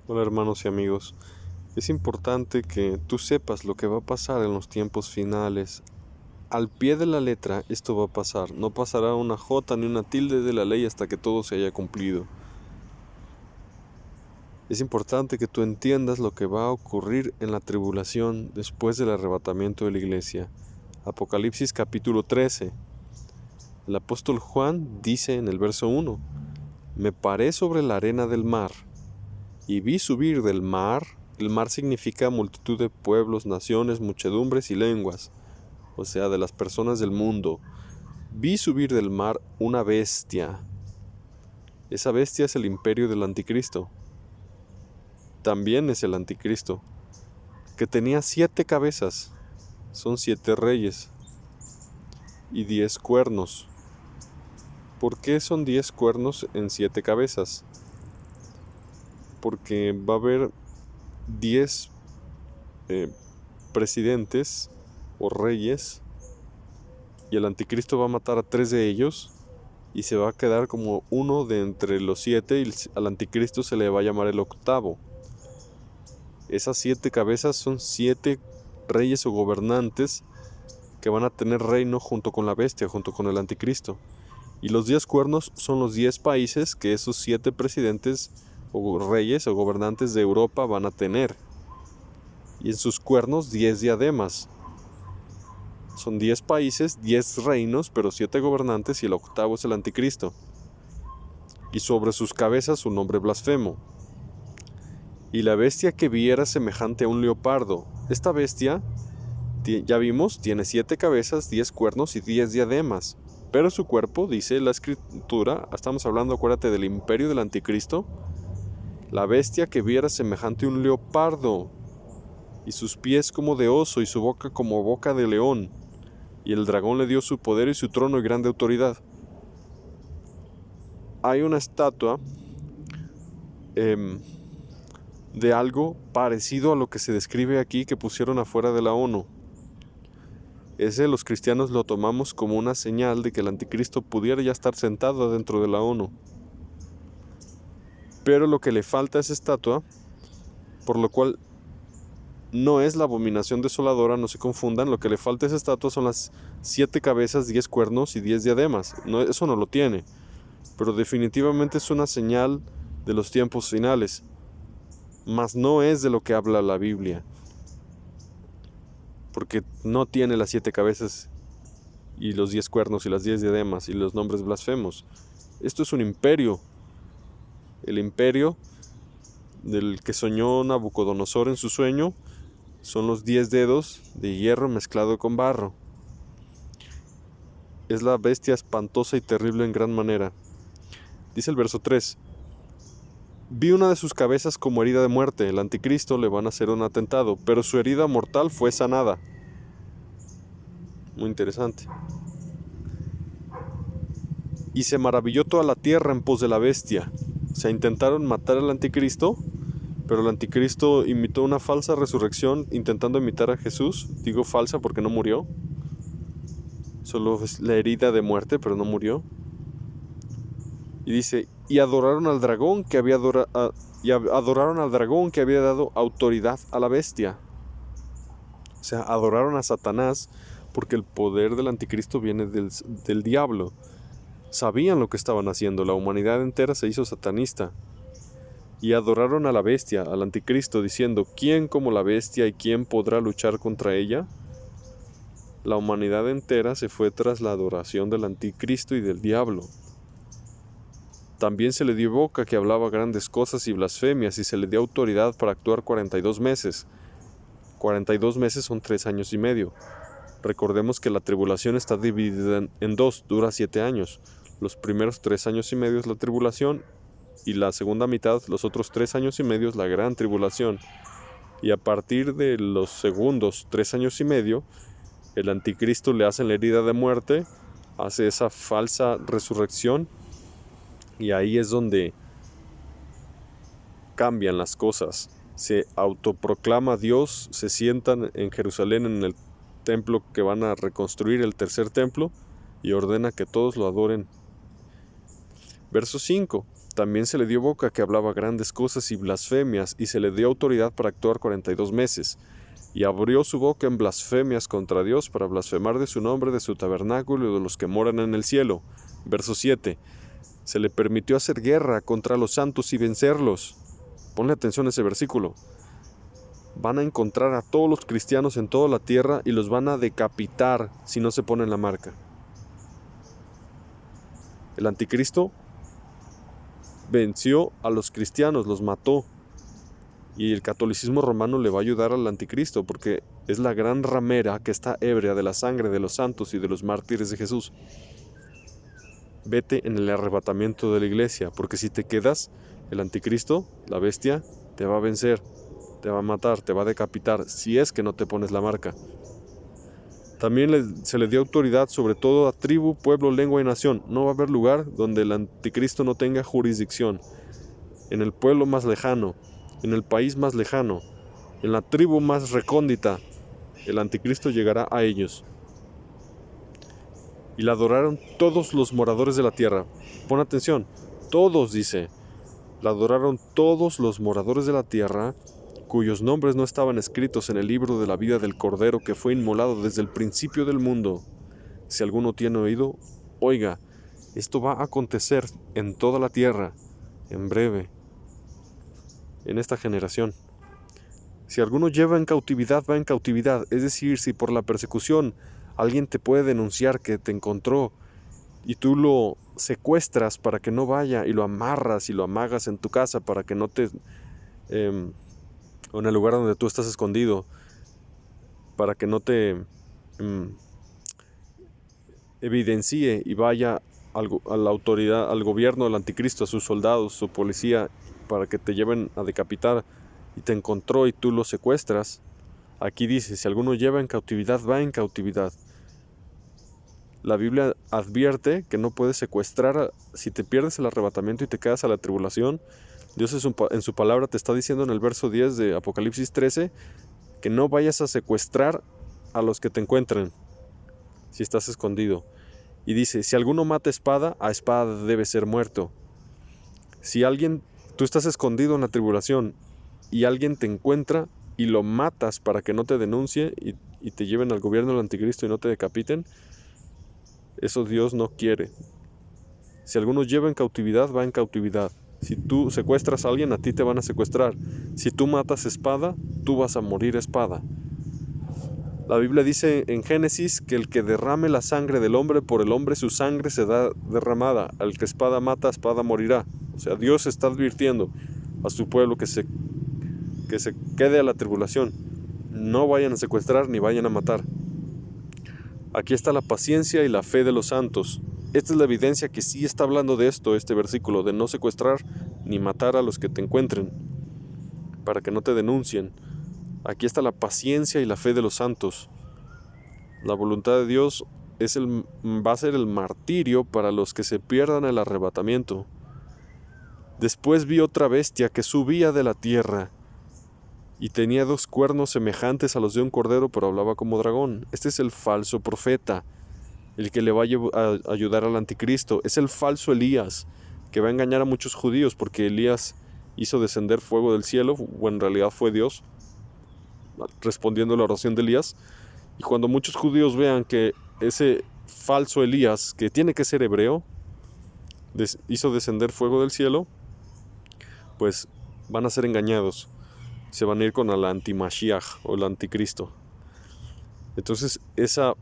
Hola hermanos y amigos, es importante que tú sepas lo que va a pasar en los tiempos finales. Al pie de la letra esto va a pasar, no pasará una jota ni una tilde de la ley hasta que todo se haya cumplido. Es importante que tú entiendas lo que va a ocurrir en la tribulación después del arrebatamiento de la iglesia. Apocalipsis capítulo 13. El apóstol Juan dice en el verso 1: Me paré sobre la arena del mar y vi subir del mar. El mar significa multitud de pueblos, naciones, muchedumbres y lenguas, o sea, de las personas del mundo. Vi subir del mar una bestia. Esa bestia es el imperio del anticristo. También es el anticristo, que tenía 7 cabezas, son 7 reyes, y 10 cuernos. ¿Por qué son 10 cuernos en 7 cabezas? Porque va a haber 10 presidentes o reyes, y el anticristo va a matar a 3 de ellos, y se va a quedar como uno de entre los 7, y al anticristo se le va a llamar el octavo. Esas 7 cabezas son 7 reyes o gobernantes que van a tener reino junto con la bestia, junto con el anticristo. Y los 10 cuernos son los 10 países que esos 7 presidentes o reyes o gobernantes de Europa van a tener. Y en sus cuernos 10 diademas. Son 10 países, 10 reinos, pero 7 gobernantes, y el octavo es el anticristo. Y sobre sus cabezas un nombre blasfemo. Y la bestia que vi era semejante a un leopardo. Esta bestia, ya vimos, tiene 7 cabezas, 10 cuernos y 10 diademas. Pero su cuerpo, dice la escritura, estamos hablando, acuérdate, del imperio del anticristo. La bestia que vi era semejante a un leopardo, y sus pies como de oso, y su boca como boca de león. Y el dragón le dio su poder y su trono y grande autoridad. Hay una estatua de algo parecido a lo que se describe aquí que pusieron afuera de la ONU. Ese los cristianos lo tomamos como una señal de que el anticristo pudiera ya estar sentado dentro de la ONU. Pero lo que le falta a esa estatua, por lo cual no es la abominación desoladora, no se confundan, lo que le falta a esa estatua son las 7 cabezas, 10 cuernos y 10 diademas. No, eso no lo tiene, pero definitivamente es una señal de los tiempos finales, mas no es de lo que habla la Biblia, porque no tiene las 7 cabezas y los 10 cuernos y las 10 diademas y los nombres blasfemos. Esto es un imperio, el imperio del que soñó Nabucodonosor en su sueño. Son los 10 dedos de hierro mezclado con barro. Es la bestia espantosa y terrible en gran manera. Dice el verso 3: Vi una de sus cabezas como herida de muerte. El anticristo le van a hacer un atentado, pero su herida mortal fue sanada. Muy interesante. Y se maravilló toda la tierra en pos de la bestia. O sea, intentaron matar al anticristo, pero el anticristo imitó una falsa resurrección intentando imitar a Jesús. Digo falsa porque no murió. Solo es la herida de muerte, pero no murió. Y dice, y adoraron al dragón que había dado autoridad a la bestia. O sea, adoraron a Satanás, porque el poder del anticristo viene del diablo. Sabían lo que estaban haciendo, la humanidad entera se hizo satanista. Y adoraron a la bestia, al anticristo, diciendo, ¿quién como la bestia y quién podrá luchar contra ella? La humanidad entera se fue tras la adoración del anticristo y del diablo. También se le dio boca que hablaba grandes cosas y blasfemias, y se le dio autoridad para actuar 42 meses. 42 meses son 3 años y medio. Recordemos que la tribulación está dividida en 2, dura 7 años. Los primeros 3 años y medio es la tribulación, y la segunda mitad, los otros 3 años y medio, es la gran tribulación. Y a partir de los segundos 3 años y medio, el anticristo le hace la herida de muerte, hace esa falsa resurrección, y ahí es donde cambian las cosas. Se autoproclama Dios, se sientan en Jerusalén en el templo que van a reconstruir, el tercer templo, y ordena que todos lo adoren. Verso 5. También se le dio boca que hablaba grandes cosas y blasfemias, y se le dio autoridad para actuar 42 meses. Y abrió su boca en blasfemias contra Dios para blasfemar de su nombre, de su tabernáculo y de los que moran en el cielo. Verso 7. Se le permitió hacer guerra contra los santos y vencerlos. Ponle atención a ese versículo. Van a encontrar a todos los cristianos en toda la tierra y los van a decapitar si no se ponen la marca. El anticristo venció a los cristianos, los mató. Y el catolicismo romano le va a ayudar al anticristo porque es la gran ramera que está ebria de la sangre de los santos y de los mártires de Jesús. Vete en el arrebatamiento de la iglesia, porque si te quedas, el anticristo, la bestia, te va a vencer, te va a matar, te va a decapitar, si es que no te pones la marca. También se le dio autoridad sobre todo a tribu, pueblo, lengua y nación. No va a haber lugar donde el anticristo no tenga jurisdicción. En el pueblo más lejano, en el país más lejano, en la tribu más recóndita, el anticristo llegará a ellos. Y la adoraron todos los moradores de la tierra. Pon atención, todos, dice. La adoraron todos los moradores de la tierra, cuyos nombres no estaban escritos en el libro de la vida del Cordero que fue inmolado desde el principio del mundo. Si alguno tiene oído, oiga, esto va a acontecer en toda la tierra, en breve, en esta generación. Si alguno lleva en cautividad, va en cautividad. Es decir, si por la persecución alguien te puede denunciar que te encontró y tú lo secuestras para que no vaya y lo amarras y lo amagas en tu casa para que no te... o en el lugar donde tú estás escondido, para que no te evidencie y vaya a la autoridad, al gobierno del anticristo, a sus soldados, su policía, para que te lleven a decapitar, y te encontró y tú lo secuestras. Aquí dice, si alguno lleva en cautividad, va en cautividad. La Biblia advierte que no puedes secuestrar. Si te pierdes el arrebatamiento y te quedas a la tribulación, Dios en su palabra te está diciendo en el verso 10 de Apocalipsis 13 que no vayas a secuestrar a los que te encuentren si estás escondido. Y dice, si alguno mata espada, a espada debe ser muerto. Si tú estás escondido en la tribulación y alguien te encuentra y lo matas para que no te denuncie y te lleven al gobierno del anticristo y no te decapiten, eso Dios no quiere. Si alguno lleva en cautividad, va en cautividad. Si tú secuestras a alguien, a ti te van a secuestrar. Si tú matas espada, tú vas a morir espada. La Biblia dice en Génesis que el que derrame la sangre del hombre, por el hombre su sangre será derramada. Al que espada mata, espada morirá. O sea, Dios está advirtiendo a su pueblo que se quede a la tribulación. No vayan a secuestrar ni vayan a matar. Aquí está la paciencia y la fe de los santos. Esta es la evidencia que sí está hablando de esto, este versículo, de no secuestrar ni matar a los que te encuentren, para que no te denuncien. Aquí está la paciencia y la fe de los santos. La voluntad de Dios va a ser el martirio para los que se pierdan el arrebatamiento. Después vi otra bestia que subía de la tierra y tenía 2 cuernos semejantes a los de un cordero, pero hablaba como dragón. Este es el falso profeta, el que le va a ayudar al anticristo. Es el falso Elías, que va a engañar a muchos judíos, porque Elías hizo descender fuego del cielo, o en realidad fue Dios, respondiendo a la oración de Elías. Y cuando muchos judíos vean que ese falso Elías, que tiene que ser hebreo, hizo descender fuego del cielo, pues van a ser engañados. Se van a ir con el anti-Mashiach o el anticristo. Entonces esa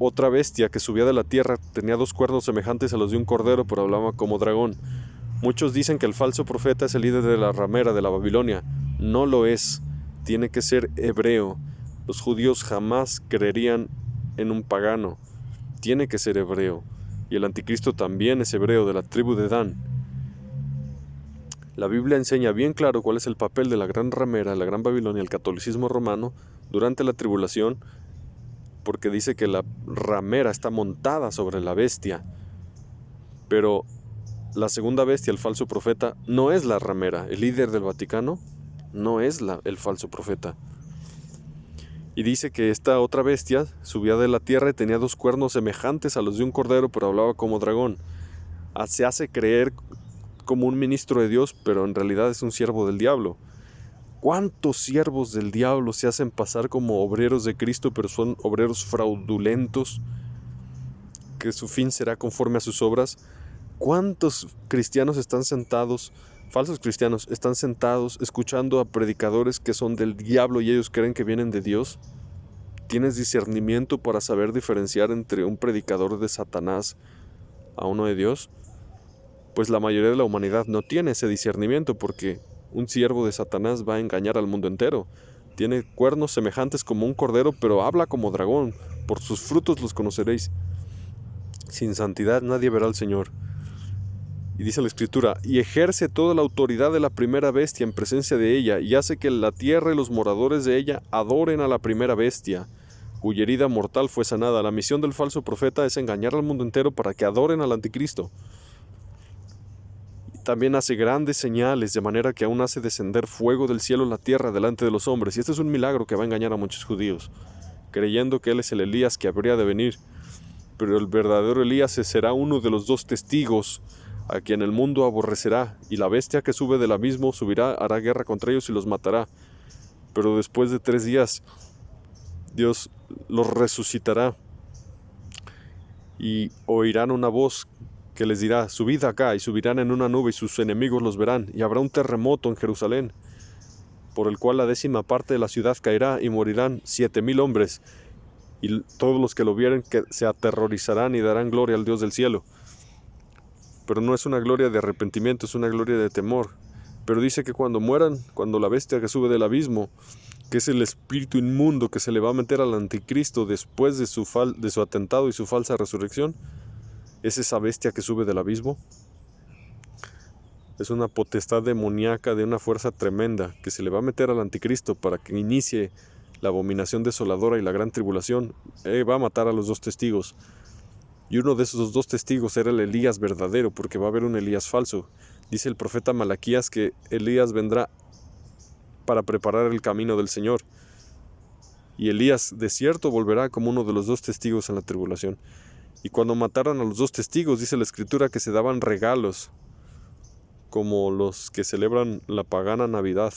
otra bestia que subía de la tierra tenía 2 cuernos semejantes a los de un cordero, pero hablaba como dragón. Muchos dicen que el falso profeta es el líder de la ramera de la Babilonia. No lo es. Tiene que ser hebreo. Los judíos jamás creerían en un pagano. Tiene que ser hebreo. Y el anticristo también es hebreo, de la tribu de Dan. La Biblia enseña bien claro cuál es el papel de la gran ramera, la gran Babilonia, el catolicismo romano, durante la tribulación, porque dice que la ramera está montada sobre la bestia. Pero la segunda bestia, el falso profeta, no es la ramera. El líder del Vaticano no es el falso profeta. Y dice que esta otra bestia subía de la tierra y tenía 2 cuernos semejantes a los de un cordero, pero hablaba como dragón. Se hace creer como un ministro de Dios, pero en realidad es un siervo del diablo. ¿Cuántos siervos del diablo se hacen pasar como obreros de Cristo, pero son obreros fraudulentos, que su fin será conforme a sus obras? ¿Cuántos cristianos están sentados, falsos cristianos, están sentados escuchando a predicadores que son del diablo y ellos creen que vienen de Dios? ¿Tienes discernimiento para saber diferenciar entre un predicador de Satanás a uno de Dios? Pues la mayoría de la humanidad no tiene ese discernimiento, porque un siervo de Satanás va a engañar al mundo entero. Tiene cuernos semejantes como un cordero, pero habla como dragón. Por sus frutos los conoceréis. Sin santidad nadie verá al Señor. Y dice la Escritura, y ejerce toda la autoridad de la primera bestia en presencia de ella, y hace que la tierra y los moradores de ella adoren a la primera bestia, cuya herida mortal fue sanada. La misión del falso profeta es engañar al mundo entero para que adoren al anticristo. También hace grandes señales, de manera que aún hace descender fuego del cielo a la tierra delante de los hombres. Y este es un milagro que va a engañar a muchos judíos, creyendo que él es el Elías que habría de venir. Pero el verdadero Elías será uno de los dos testigos, a quien el mundo aborrecerá, y la bestia que sube del abismo subirá, hará guerra contra ellos y los matará. Pero después de 3 días, Dios los resucitará, y oirán una voz que les dirá, subid acá, y subirán en una nube, y sus enemigos los verán, y habrá un terremoto en Jerusalén, por el cual la 10ª parte de la ciudad caerá, y morirán 7,000 hombres, y todos los que lo vieren que se aterrorizarán y darán gloria al Dios del cielo. Pero no es una gloria de arrepentimiento, es una gloria de temor. Pero dice que cuando mueran, cuando la bestia que sube del abismo, que es el espíritu inmundo que se le va a meter al anticristo después de su atentado y su falsa resurrección, es esa bestia que sube del abismo. Es una potestad demoníaca de una fuerza tremenda que se le va a meter al anticristo para que inicie la abominación desoladora y la gran tribulación. Va a matar a los 2 testigos. Y uno de esos 2 testigos era el Elías verdadero, porque va a haber un Elías falso. Dice el profeta Malaquías que Elías vendrá para preparar el camino del Señor. Y Elías de cierto volverá como uno de los 2 testigos en la tribulación. Y cuando mataron a los 2 testigos, dice la Escritura que se daban regalos, como los que celebran la pagana Navidad.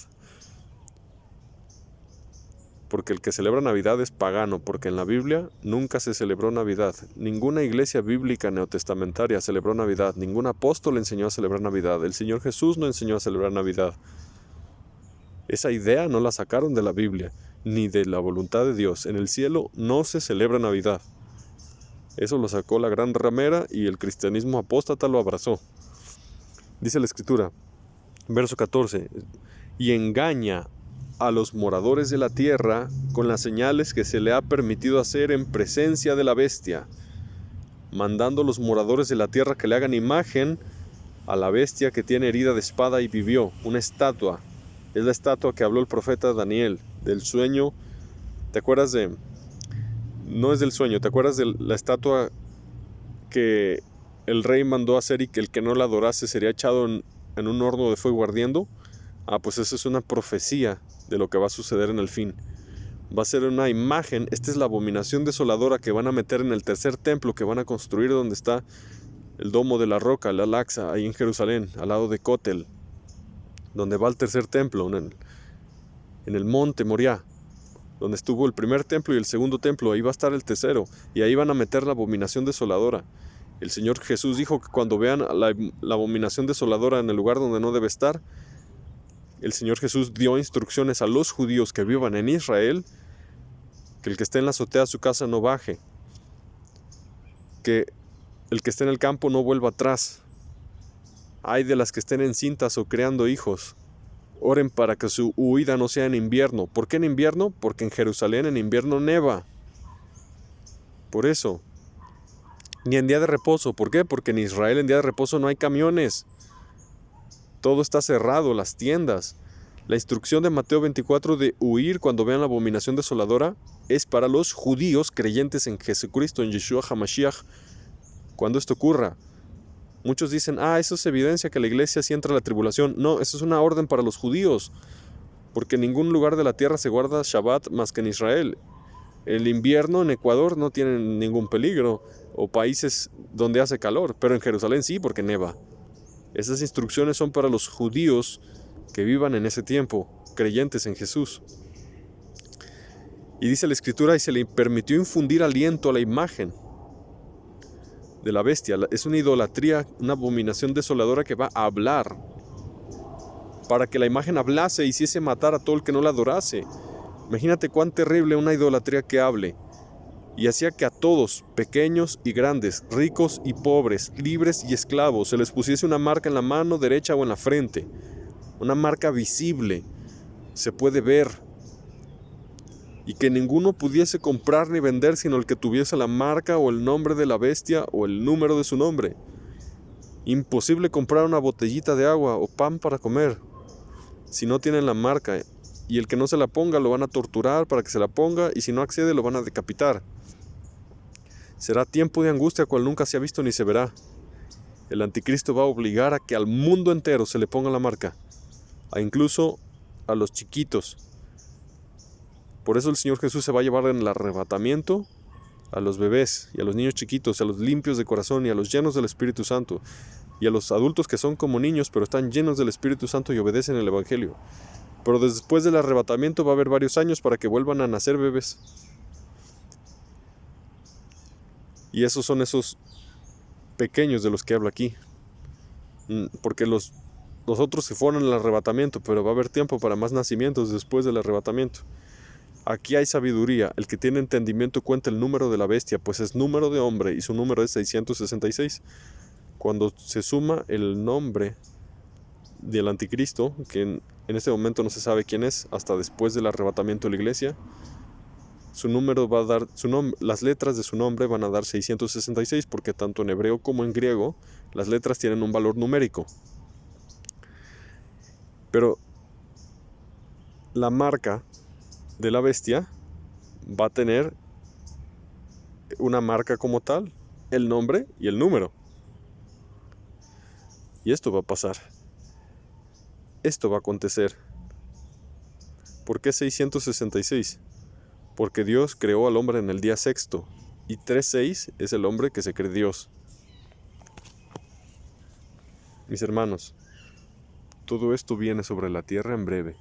Porque el que celebra Navidad es pagano, porque en la Biblia nunca se celebró Navidad. Ninguna iglesia bíblica neotestamentaria celebró Navidad. Ningún apóstol enseñó a celebrar Navidad. El Señor Jesús no enseñó a celebrar Navidad. Esa idea no la sacaron de la Biblia, ni de la voluntad de Dios. En el cielo no se celebra Navidad. Eso lo sacó la gran ramera y el cristianismo apóstata lo abrazó. Dice la Escritura, verso 14, y engaña a los moradores de la tierra con las señales que se le ha permitido hacer en presencia de la bestia, mandando a los moradores de la tierra que le hagan imagen a la bestia que tiene herida de espada y vivió, una estatua. Es la estatua que habló el profeta Daniel, del sueño. ¿Te acuerdas de? No es del sueño, ¿te acuerdas de la estatua que el rey mandó hacer y que el que no la adorase sería echado en un horno de fuego ardiendo? Pues esa es una profecía de lo que va a suceder en el fin. Va a ser una imagen. Esta es la abominación desoladora que van a meter en el 3er templo que van a construir donde está el domo de la roca, el Al-Aqsa, ahí en Jerusalén, al lado de Kotel, donde va el 3er templo, en el monte Moriah, donde estuvo el primer templo y el segundo templo. Ahí va a estar el tercero, y ahí van a meter la abominación desoladora. El Señor Jesús dijo que cuando vean la abominación desoladora en el lugar donde no debe estar, el Señor Jesús dio instrucciones a los judíos que vivan en Israel, que el que esté en la azotea de su casa no baje, que el que esté en el campo no vuelva atrás. Ay de las que estén encintas o creando hijos. Oren para que su huida no sea en invierno. ¿Por qué en invierno? Porque en Jerusalén en invierno neva. Por eso. Ni en día de reposo. ¿Por qué? Porque en Israel en día de reposo no hay camiones. Todo está cerrado, las tiendas. La instrucción de Mateo 24 de huir cuando vean la abominación desoladora es para los judíos creyentes en Jesucristo, en Yeshua HaMashiach. Cuando esto ocurra, muchos dicen, eso es evidencia que la iglesia sí entra a la tribulación. No, eso es una orden para los judíos, porque en ningún lugar de la tierra se guarda Shabbat más que en Israel. El invierno en Ecuador no tiene ningún peligro, o países donde hace calor, pero en Jerusalén sí, porque neva. Esas instrucciones son para los judíos que vivan en ese tiempo, creyentes en Jesús. Y dice la Escritura, y se le permitió infundir aliento a la imagen de la bestia. Es una idolatría, una abominación desoladora que va a hablar, para que la imagen hablase e hiciese matar a todo el que no la adorase. Imagínate cuán terrible una idolatría que hable. Y hacía que a todos, pequeños y grandes, ricos y pobres, libres y esclavos, se les pusiese una marca en la mano derecha o en la frente. Una marca visible, se puede ver. Y que ninguno pudiese comprar ni vender sino el que tuviese la marca o el nombre de la bestia o el número de su nombre. Imposible comprar una botellita de agua o pan para comer si no tienen la marca. Y el que no se la ponga lo van a torturar para que se la ponga, y si no accede lo van a decapitar. Será tiempo de angustia cual nunca se ha visto ni se verá. El anticristo va a obligar a que al mundo entero se le ponga la marca, incluso a los chiquitos. Por eso el Señor Jesús se va a llevar en el arrebatamiento a los bebés y a los niños chiquitos, a los limpios de corazón y a los llenos del Espíritu Santo, y a los adultos que son como niños pero están llenos del Espíritu Santo y obedecen el Evangelio. Pero después del arrebatamiento va a haber varios años para que vuelvan a nacer bebés. Y esos son esos pequeños de los que habla aquí. Porque los otros se fueron al arrebatamiento, pero va a haber tiempo para más nacimientos después del arrebatamiento. Aquí hay sabiduría. El que tiene entendimiento cuenta el número de la bestia, pues es número de hombre y su número es 666. Cuando se suma el nombre del anticristo, que en este momento no se sabe quién es, hasta después del arrebatamiento de la iglesia, su número va a dar, las letras de su nombre van a dar 666, porque tanto en hebreo como en griego las letras tienen un valor numérico. Pero la marca de la bestia va a tener una marca como tal, el nombre y el número. Y esto va a pasar. Esto va a acontecer. ¿Por qué 666? Porque Dios creó al hombre en el día sexto, y 36 es el hombre que se cree Dios. Mis hermanos, todo esto viene sobre la tierra en breve.